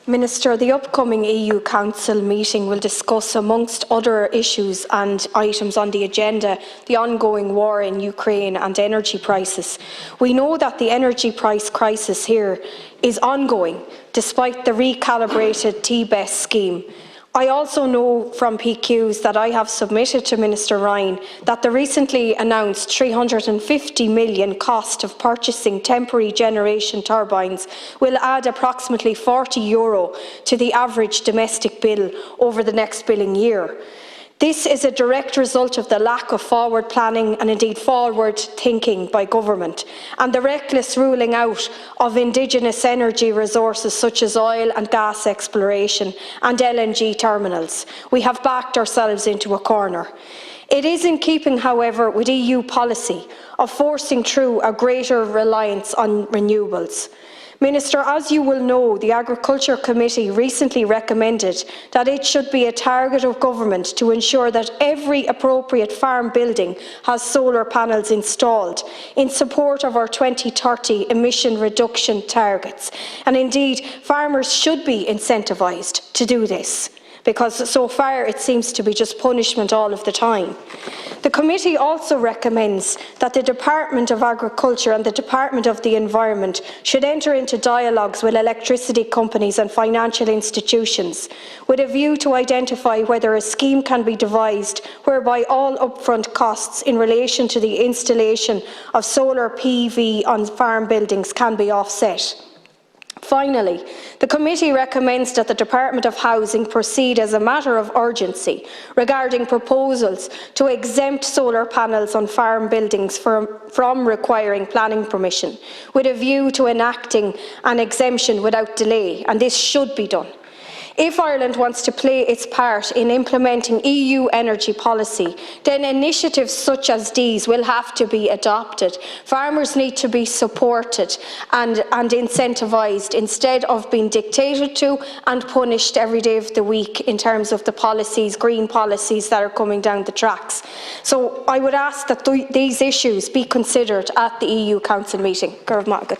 Minister, the upcoming EU Council meeting will discuss, amongst other issues and items on the agenda, the ongoing war in Ukraine and energy prices. We know that the energy price crisis here is ongoing, despite the recalibrated TBES scheme. I also know from PQs that I have submitted to Minister Ryan that the recently announced €350 million cost of purchasing temporary generation turbines will add approximately €40 to the average domestic bill over the next billing year. This is a direct result of the lack of forward planning and indeed forward thinking by government, and the reckless ruling out of indigenous energy resources such as oil and gas exploration and LNG terminals. We have backed ourselves into a corner. It is in keeping, however, with EU policy of forcing through a greater reliance on renewables. Minister, as you will know, the Agriculture Committee recently recommended that it should be a target of government to ensure that every appropriate farm building has solar panels installed in support of our 2030 emission reduction targets. And indeed, farmers should be incentivised to do this, because so far it seems to be just punishment all of the time. The committee also recommends that the Department of Agriculture and the Department of the Environment should enter into dialogues with electricity companies and financial institutions with a view to identify whether a scheme can be devised whereby all upfront costs in relation to the installation of solar PV on farm buildings can be offset. Finally, the committee recommends that the Department of Housing proceed as a matter of urgency regarding proposals to exempt solar panels on farm buildings from requiring planning permission, with a view to enacting an exemption without delay, and this should be done. If Ireland wants to play its part in implementing EU energy policy, then initiatives such as these will have to be adopted. Farmers need to be supported and incentivised instead of being dictated to and punished every day of the week in terms of the policies, green policies that are coming down the tracks. So I would ask that these issues be considered at the EU Council meeting. Carol Nolan.